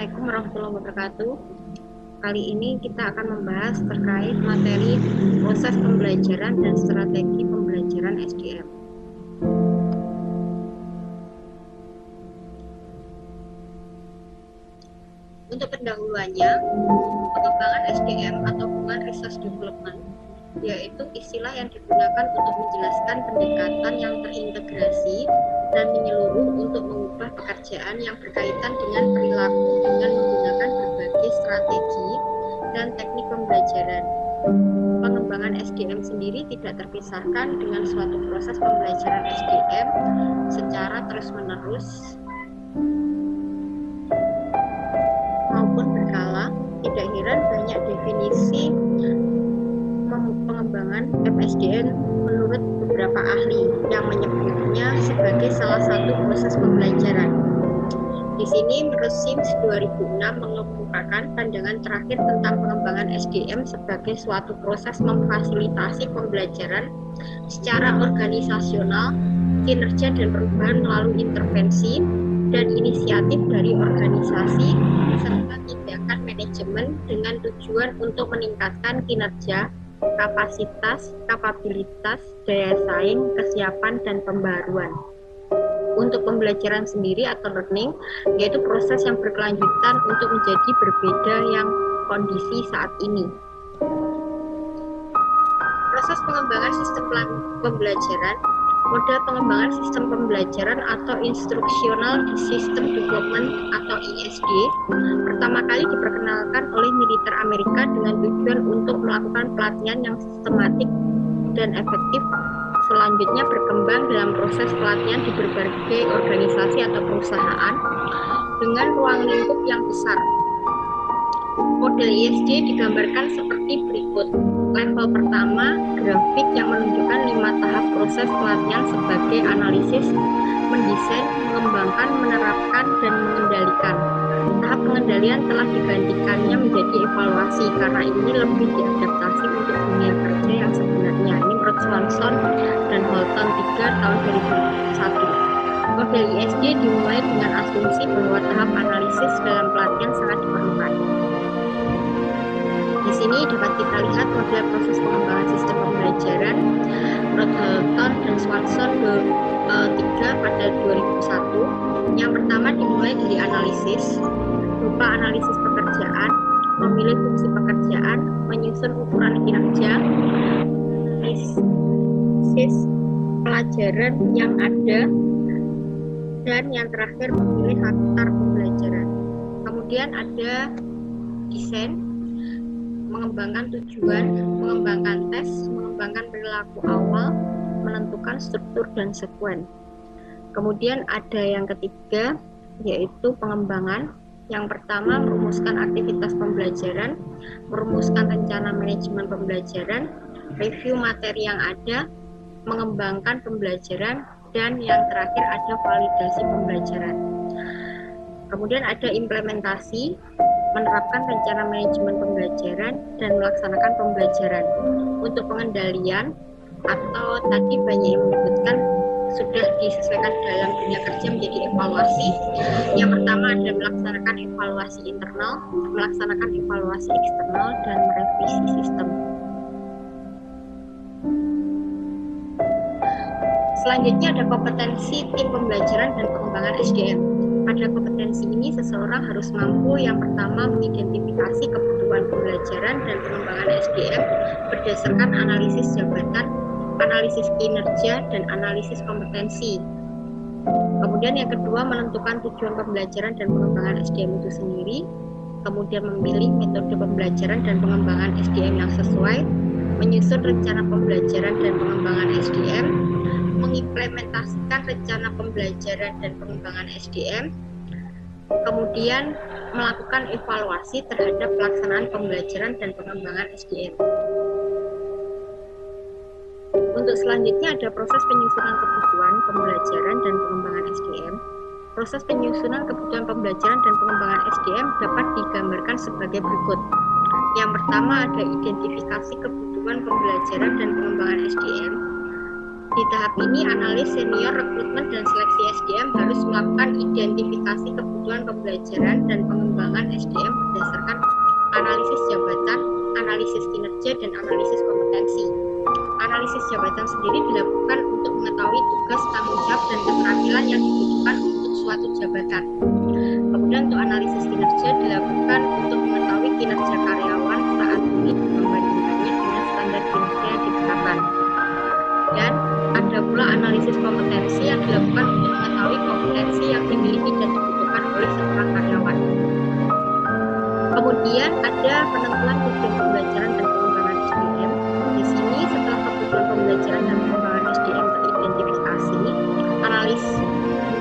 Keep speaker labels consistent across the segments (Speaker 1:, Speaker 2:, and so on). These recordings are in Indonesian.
Speaker 1: Assalamualaikum warahmatullahi wabarakatuh. Kali ini kita akan membahas terkait materi proses pembelajaran dan strategi pembelajaran SDM. Untuk pendahuluannya, pengembangan SDM atau Human Resource Development yaitu istilah yang digunakan untuk menjelaskan pendekatan yang terintegrasi dan menyeluruh untuk mengubah pekerjaan yang berkaitan dengan perilaku dengan menggunakan berbagai strategi dan teknik pembelajaran. Pengembangan SDM sendiri tidak terpisahkan dengan suatu proses pembelajaran SDM secara terus-menerus maupun berkala. Tidak heran banyak definisi pengembangan FSDM menurut beberapa ahli yang menyebutnya sebagai salah satu proses pembelajaran. Di sini menurut Sims 2006 mengemukakan pandangan terakhir tentang pengembangan SDM sebagai suatu proses memfasilitasi pembelajaran secara organisasional, kinerja dan perubahan melalui intervensi dan inisiatif dari organisasi serta tindakan manajemen dengan tujuan untuk meningkatkan kinerja, kapasitas, kapabilitas, daya saing, kesiapan, dan pembaruan. Untuk pembelajaran sendiri atau learning, yaitu proses yang berkelanjutan untuk menjadi berbeda yang kondisi saat ini. Proses pengembangan sistem pembelajaran, model pengembangan sistem pembelajaran atau Instructional System Development atau ISD pertama kali diperkenalkan oleh militer Amerika dengan tujuan untuk melakukan pelatihan yang sistematik dan efektif. Selanjutnya berkembang dalam proses pelatihan di berbagai organisasi atau perusahaan dengan ruang lingkup yang besar. Model ISD digambarkan seperti berikut. Level pertama, grafik yang menunjukkan 5 tahap proses pelatihan sebagai analisis, mendesain, mengembangkan, menerapkan, dan mengendalikan. Tahap pengendalian telah digantikannya menjadi evaluasi karena ini lebih diadaptasi untuk dunia kerja yang sebenarnya. Ini menurut Swanson dan Holton 3 tahun 2001. Model ISD dimulai dengan asumsi bahwa tahap analisis dalam pelatihan sangat diperlukan. Di sini dapat kita lihat model proses pengembangan sistem pembelajaran menurut Holton dan Swanson 3 pada 2001. Yang pertama dimulai dari analisis, berupa analisis pekerjaan, memilih fungsi pekerjaan, menyusun ukuran kinerja, analisis pelajaran yang ada, dan yang terakhir memilih latar pembelajaran. Kemudian ada desain, mengembangkan tujuan, mengembangkan tes, mengembangkan perilaku awal, menentukan struktur dan sekuen. Kemudian ada yang ketiga, yaitu pengembangan. Yang pertama, merumuskan aktivitas pembelajaran, merumuskan rencana manajemen pembelajaran, review materi yang ada, mengembangkan pembelajaran, dan yang terakhir ada validasi pembelajaran. Kemudian ada implementasi, menerapkan rencana manajemen pembelajaran, dan melaksanakan pembelajaran. Untuk pengendalian, atau tadi banyak yang menyebutkan sudah disesuaikan dalam dunia kerja menjadi evaluasi. Yang pertama ada melaksanakan evaluasi internal, melaksanakan evaluasi eksternal, dan merevisi sistem. Selanjutnya ada kompetensi tim pembelajaran dan pengembangan SDM. Pada kompetensi ini seseorang harus mampu yang pertama mengidentifikasi kebutuhan pembelajaran dan pengembangan SDM berdasarkan analisis jabatan, analisis kinerja, dan analisis kompetensi. Kemudian yang kedua menentukan tujuan pembelajaran dan pengembangan SDM itu sendiri. Kemudian memilih metode pembelajaran dan pengembangan SDM yang sesuai, menyusun rencana pembelajaran dan pengembangan SDM, mengimplementasikan rencana pembelajaran dan pengembangan SDM, kemudian melakukan evaluasi terhadap pelaksanaan pembelajaran dan pengembangan SDM. Untuk selanjutnya ada proses penyusunan kebutuhan pembelajaran dan pengembangan SDM. Proses penyusunan kebutuhan pembelajaran dan pengembangan SDM dapat digambarkan sebagai berikut. Yang pertama ada identifikasi kebutuhan pembelajaran dan pengembangan SDM. Di tahap ini, analis senior rekrutmen dan seleksi SDM harus melakukan identifikasi kebutuhan pembelajaran dan pengembangan SDM berdasarkan analisis jabatan, analisis kinerja, dan analisis kompetensi. Analisis jabatan sendiri dilakukan untuk mengetahui tugas, tanggung jawab, dan keterampilan yang dibutuhkan untuk suatu jabatan. Kemudian untuk analisis kinerja dilakukan untuk mengetahui kinerja karyawan saat ini membandingkannya dengan standar kinerja yang ditetapkan. Dan ada pula analisis kompetensi yang dilakukan untuk mengetahui kompetensi yang dimiliki dan dibutuhkan oleh seorang karyawan. Kemudian ada penentuan tujuan pembelajaran dan pengembangan SDM. Di sini setelah kebutuhan pembelajaran dan pengembangan SDM teridentifikasi, analis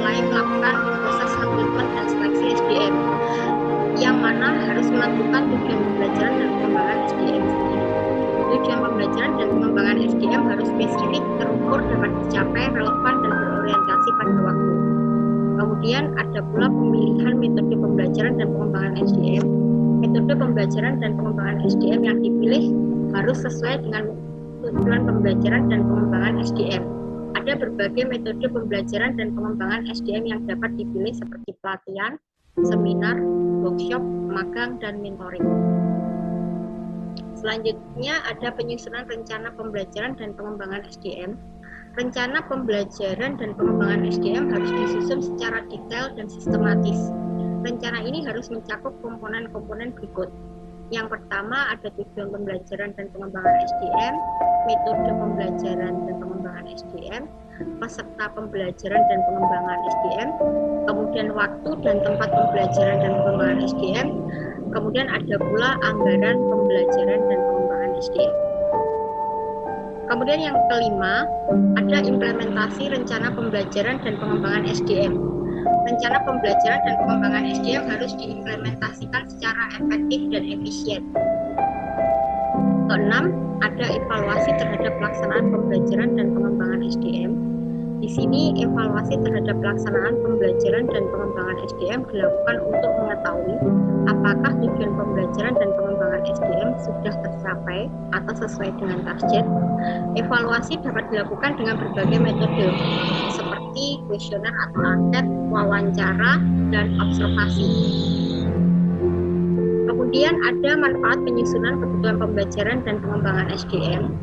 Speaker 1: mulai melakukan proses rekrutmen dan seleksi SDM, yang mana harus menentukan tujuan pembelajaran dan pengembangan SDM sendiri. Tujuan pembelajaran dan pengembangan SDM harus spesifik, terukur, dapat dicapai, relevan, dan berorientasi pada waktu. Kemudian ada pula pemilihan metode pembelajaran dan pengembangan SDM. Metode pembelajaran dan pengembangan SDM yang dipilih harus sesuai dengan tujuan pembelajaran dan pengembangan SDM. Ada berbagai metode pembelajaran dan pengembangan SDM yang dapat dipilih seperti pelatihan, seminar, workshop, magang, dan mentoring. Selanjutnya ada penyusunan rencana pembelajaran dan pengembangan SDM. Rencana pembelajaran dan pengembangan SDM harus disusun secara detail dan sistematis. Rencana ini harus mencakup komponen-komponen berikut. Yang pertama ada tujuan pembelajaran dan pengembangan SDM, metode pembelajaran dan pengembangan SDM, peserta pembelajaran dan pengembangan SDM, kemudian waktu dan tempat pembelajaran dan pengembangan SDM, kemudian ada pula anggaran pembelajaran dan pengembangan SDM. Kemudian yang kelima, ada implementasi rencana pembelajaran dan pengembangan SDM. Rencana pembelajaran dan pengembangan SDM harus diimplementasikan secara efektif dan efisien. Keenam, ada evaluasi terhadap pelaksanaan pembelajaran dan pengembangan SDM. Di sini evaluasi terhadap pelaksanaan pembelajaran dan pengembangan SDM dilakukan untuk mengetahui apakah tujuan pembelajaran dan pengembangan SDM sudah tercapai atau sesuai dengan target. Evaluasi dapat dilakukan dengan berbagai metode seperti kuesioner atau angket, wawancara, dan observasi. Kemudian ada manfaat penyusunan kebutuhan pembelajaran dan pengembangan SDM.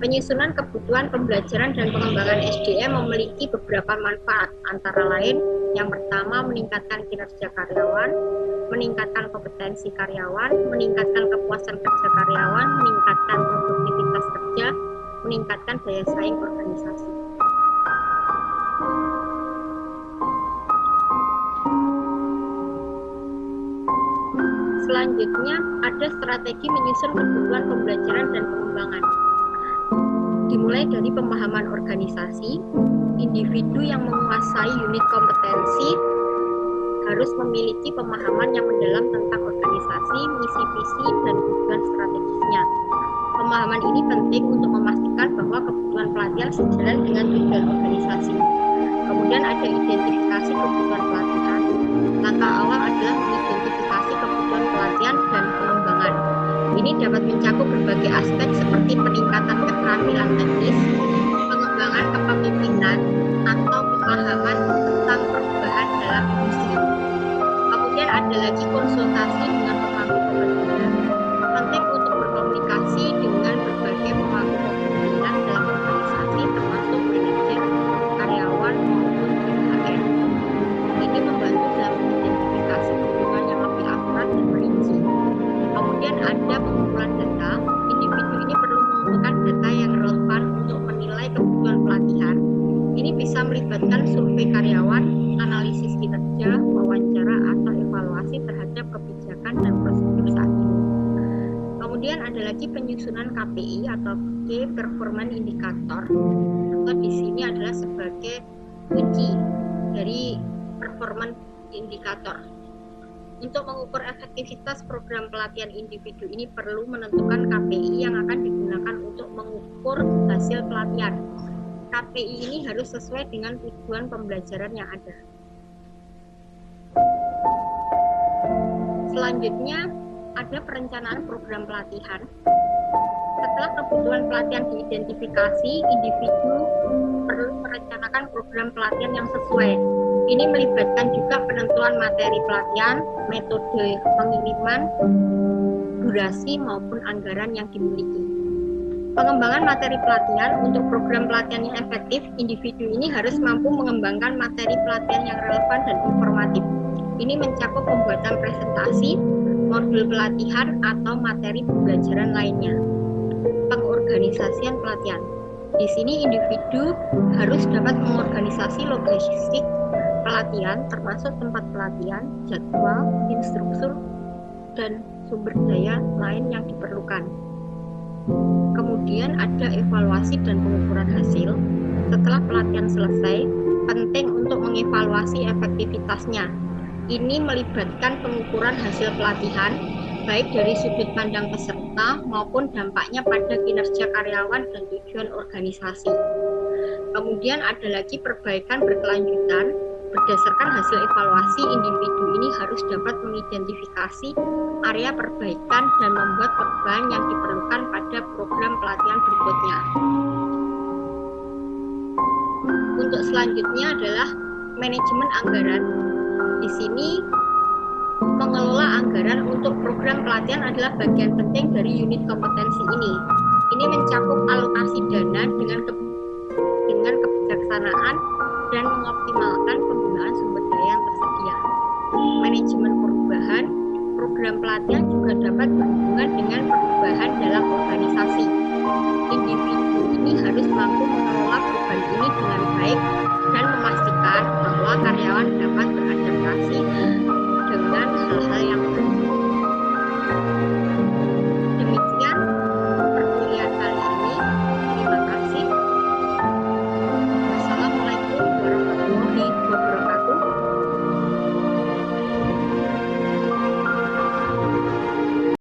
Speaker 1: Penyusunan kebutuhan pembelajaran dan pengembangan SDM memiliki beberapa manfaat, antara lain yang pertama meningkatkan kinerja karyawan, meningkatkan kompetensi karyawan, meningkatkan kepuasan kerja karyawan, meningkatkan produktivitas kerja, meningkatkan daya saing organisasi. Selanjutnya ada strategi menyusun kebutuhan pembelajaran dan pengembangan. Dimulai dari pemahaman organisasi, individu yang menguasai unit kompetensi harus memiliki pemahaman yang mendalam tentang organisasi, misi, visi, dan tujuan strategisnya. Pemahaman ini penting untuk memastikan bahwa kebutuhan pelatihan sejalan dengan tujuan organisasi. Kemudian ada identifikasi kebutuhan pelatihan. Langkah awal adalah mengidentifikasi kebutuhan pelatihan dan pengembangan. Ini dapat mencakup berbagai aspek seperti peningkatan keterampilan teknis, pengembangan kepemimpinan, atau pemahaman tentang perubahan dalam industri. Kemudian ada lagi konsultasi dengan pemangku kepentingan. Penting untuk berkomunikasi dengan berbagai pemangku kepentingan dalam organisasi, termasuk manajer, karyawan, maupun BHR. Ini membantu dalam mengidentifikasi kebutuhan yang lebih akurat dan rinci. Kemudian ada pengumpulan data. Individu ini perlu mengumpulkan data yang relevan untuk menilai kebutuhan pelatihan. Ini bisa melibatkan survei karyawan, analisis kinerja, wawancara, atau evaluasi terhadap kebijakan dan prosedur saat ini. Kemudian ada lagi penyusunan KPI atau Key Performance Indicator, atau di sini adalah sebagai kunci dari performance indikator. Untuk mengukur efektivitas program pelatihan individu ini perlu menentukan KPI yang akan digunakan untuk mengukur hasil pelatihan. KPI ini harus sesuai dengan tujuan pembelajaran yang ada. Selanjutnya ada perencanaan program pelatihan. Setelah kebutuhan pelatihan diidentifikasi, individu program pelatihan yang sesuai. Ini melibatkan juga penentuan materi pelatihan, metode pengiriman, durasi maupun anggaran yang dimiliki. Pengembangan materi pelatihan untuk program pelatihan yang efektif, individu ini harus mampu mengembangkan materi pelatihan yang relevan dan informatif. Ini mencakup pembuatan presentasi, modul pelatihan, atau materi pembelajaran lainnya. Pengorganisasian pelatihan. Di sini individu harus dapat mengorganisasi logistik pelatihan, termasuk tempat pelatihan, jadwal, instruktur, dan sumber daya lain yang diperlukan. Kemudian ada evaluasi dan pengukuran hasil. Setelah pelatihan selesai, penting untuk mengevaluasi efektivitasnya. Ini melibatkan pengukuran hasil pelatihan, baik dari sudut pandang peserta maupun dampaknya pada kinerja karyawan dan tujuan organisasi. Kemudian ada lagi perbaikan berkelanjutan. Berdasarkan hasil evaluasi, individu ini harus dapat mengidentifikasi area perbaikan dan membuat perubahan yang diperlukan pada program pelatihan berikutnya. Untuk selanjutnya adalah manajemen anggaran. Di sini mengelola anggaran untuk program pelatihan adalah bagian penting dari unit kompetensi ini. Ini mencakup alokasi dana dengan